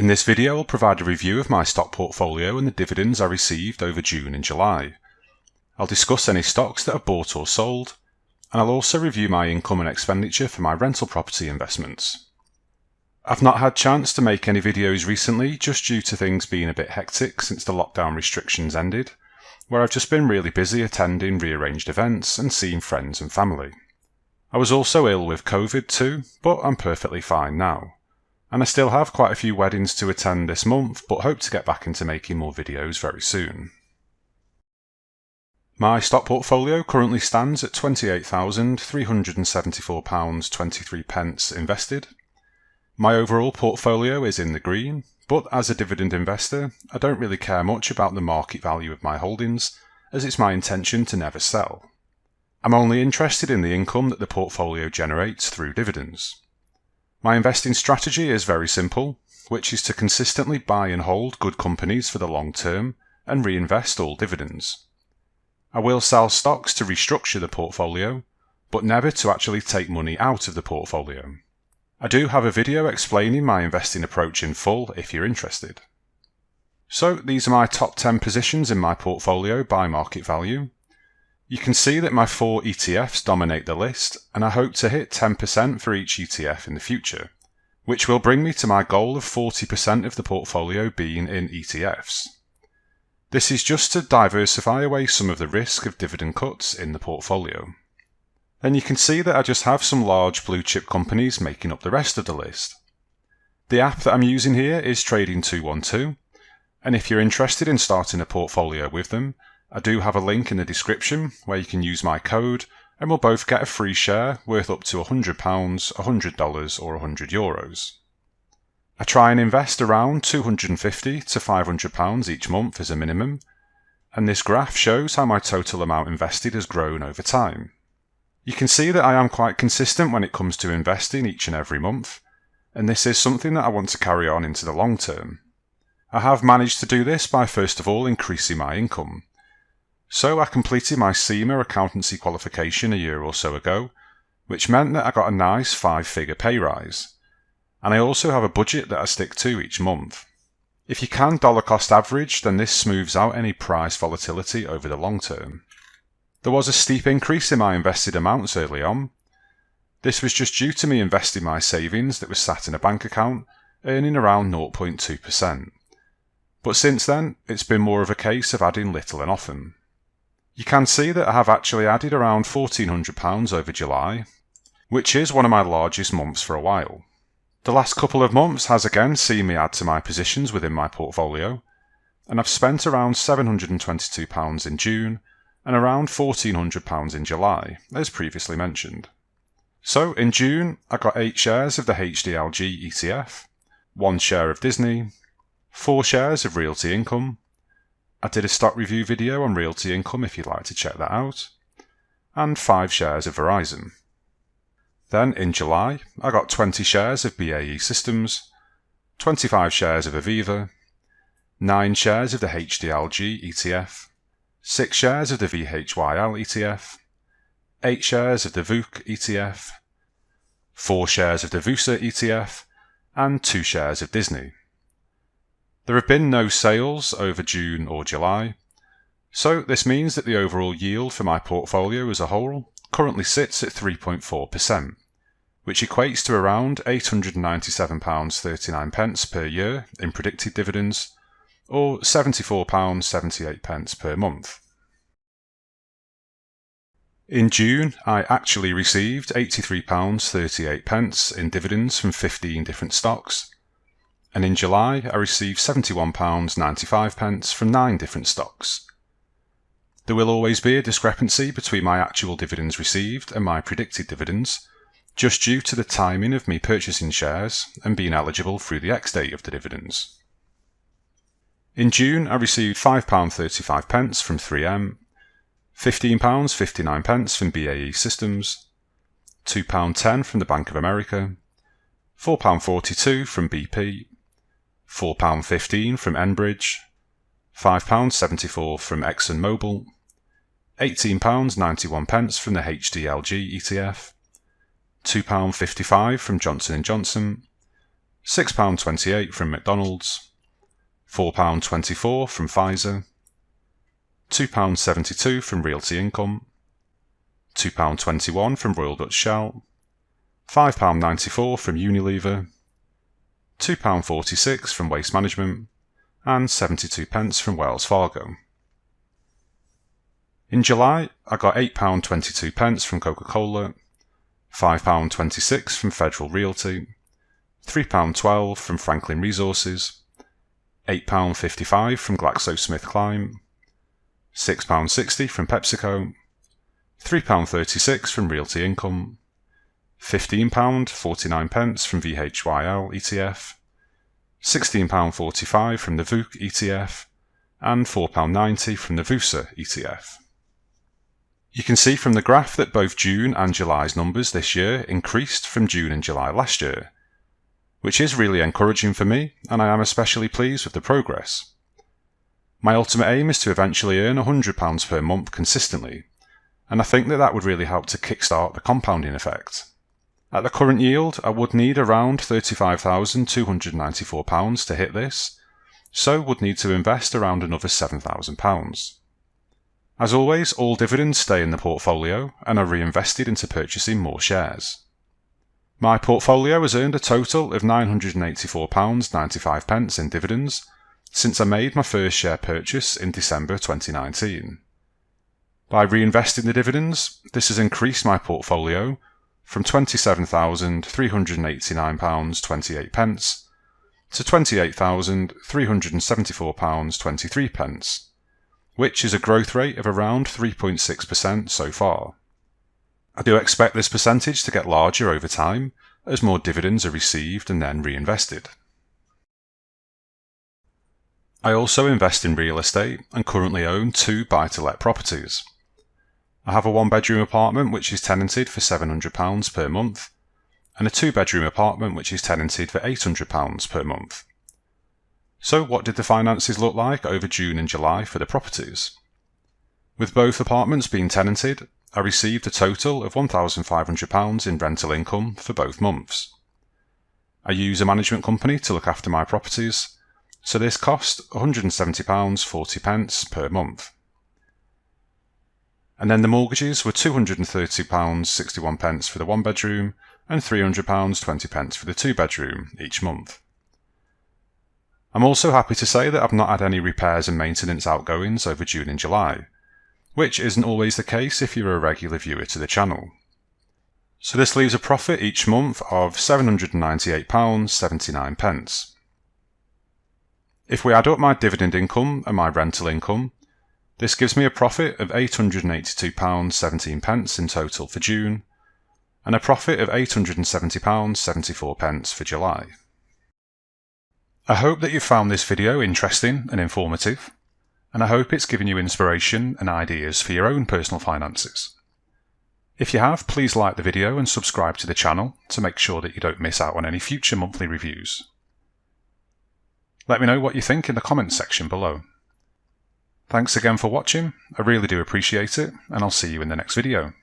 In this video, I'll provide a review of my stock portfolio and the dividends I received over June and July. I'll discuss any stocks that are bought or sold, and I'll also review my income and expenditure for my rental property investments. I've not had chance to make any videos recently just due to things being a bit hectic since the lockdown restrictions ended, where I've just been really busy attending rearranged events and seeing friends and family. I was also ill with COVID too, but I'm perfectly fine now. And I still have quite a few weddings to attend this month, but hope to get back into making more videos very soon. My stock portfolio currently stands at £28,374.23 invested. My overall portfolio is in the green, but as a dividend investor, I don't really care much about the market value of my holdings, as it's my intention to never sell. I'm only interested in the income that the portfolio generates through dividends. My investing strategy is very simple, which is to consistently buy and hold good companies for the long term and reinvest all dividends. I will sell stocks to restructure the portfolio, but never to actually take money out of the portfolio. I do have a video explaining my investing approach in full if you're interested. So these are my top 10 positions in my portfolio by market value. You can see that my 4 ETFs dominate the list, and I hope to hit 10% for each ETF in the future, which will bring me to my goal of 40% of the portfolio being in ETFs. This is just to diversify away some of the risk of dividend cuts in the portfolio. Then you can see that I just have some large blue chip companies making up the rest of the list. The app that I'm using here is Trading 212, and if you're interested in starting a portfolio with them, I do have a link in the description where you can use my code and we'll both get a free share worth up to £100, $100 or €100. I try and invest around £250 to £500 each month as a minimum, and this graph shows how my total amount invested has grown over time. You can see that I am quite consistent when it comes to investing each and every month, and this is something that I want to carry on into the long term. I have managed to do this by first of all increasing my income. So I completed my CIMA accountancy qualification a year or so ago, which meant that I got a nice 5-figure pay rise. And I also have a budget that I stick to each month. If you can dollar cost average, then this smooths out any price volatility over the long term. There was a steep increase in my invested amounts early on. This was just due to me investing my savings that was sat in a bank account, earning around 0.2%. But since then, it's been more of a case of adding little and often. You can see that I have actually added around £1,400 over July, which is one of my largest months for a while. The last couple of months has again seen me add to my positions within my portfolio, and I've spent around £722 in June and around £1,400 in July, as previously mentioned. So in June, I got 8 shares of the HDLG ETF, 1 share of Disney, 4 shares of Realty Income. I did a stock review video on Realty Income if you'd like to check that out, and 5 shares of Verizon. Then in July, I got 20 shares of BAE Systems, 25 shares of Aviva, 9 shares of the HDLG ETF, 6 shares of the VHYL ETF, 8 shares of the VOOC ETF, 4 shares of the VUSA ETF, and 2 shares of Disney. There have been no sales over June or July, so this means that the overall yield for my portfolio as a whole currently sits at 3.4%, which equates to around £897.39 per year in predicted dividends, or £74.78 per month. In June, I actually received £83.38 in dividends from 15 different stocks, and in July I received £71.95 from 9 different stocks. There will always be a discrepancy between my actual dividends received and my predicted dividends, just due to the timing of me purchasing shares and being eligible through the ex-date of the dividends. In June I received £5.35 from 3M, £15.59 from BAE Systems, £2.10 from the Bank of America, £4.42 from BP, £4.15 from Enbridge, £5.74 from ExxonMobil, £18.91 from the HDLG ETF, £2.55 from Johnson & Johnson, £6.28 from McDonald's, £4.24 from Pfizer, £2.72 from Realty Income, £2.21 from Royal Dutch Shell, £5.94 from Unilever, £2.46 from Waste Management, and 72p from Wells Fargo. In July, I got £8.22 from Coca-Cola, £5.26 from Federal Realty, £3.12 from Franklin Resources, £8.55 from GlaxoSmithKline, £6.60 from PepsiCo, £3.36 from Realty Income, £15.49 from VHYL ETF, £16.45 from the VOOC ETF, and £4.90 from the VUSA ETF. You can see from the graph that both June and July's numbers this year increased from June and July last year, which is really encouraging for me, and I am especially pleased with the progress. My ultimate aim is to eventually earn £100 per month consistently, and I think that would really help to kickstart the compounding effect. At the current yield, I would need around £35,294 to hit this, so would need to invest around another £7,000. As always, all dividends stay in the portfolio and are reinvested into purchasing more shares. My portfolio has earned a total of £984.95 in dividends since I made my first share purchase in December 2019. By reinvesting the dividends, this has increased my portfolio from £27,389.28 to £28,374.23, which is a growth rate of around 3.6% so far. I do expect this percentage to get larger over time as more dividends are received and then reinvested. I also invest in real estate and currently own 2 buy-to-let properties. I have a 1-bedroom apartment which is tenanted for £700 per month, and a 2-bedroom apartment which is tenanted for £800 per month. So what did the finances look like over June and July for the properties? With both apartments being tenanted, I received a total of £1,500 in rental income for both months. I use a management company to look after my properties, so this cost £170.40 per month. And then the mortgages were £230.61 for the 1-bedroom and £300.20 for the 2-bedroom each month. I'm also happy to say that I've not had any repairs and maintenance outgoings over June and July, which isn't always the case if you're a regular viewer to the channel. So this leaves a profit each month of £798.79. If we add up my dividend income and my rental income, this gives me a profit of £882.17 in total for June, and a profit of £870.74 for July. I hope that you found this video interesting and informative, and I hope it's given you inspiration and ideas for your own personal finances. If you have, please like the video and subscribe to the channel to make sure that you don't miss out on any future monthly reviews. Let me know what you think in the comments section below. Thanks again for watching, I really do appreciate it, and I'll see you in the next video.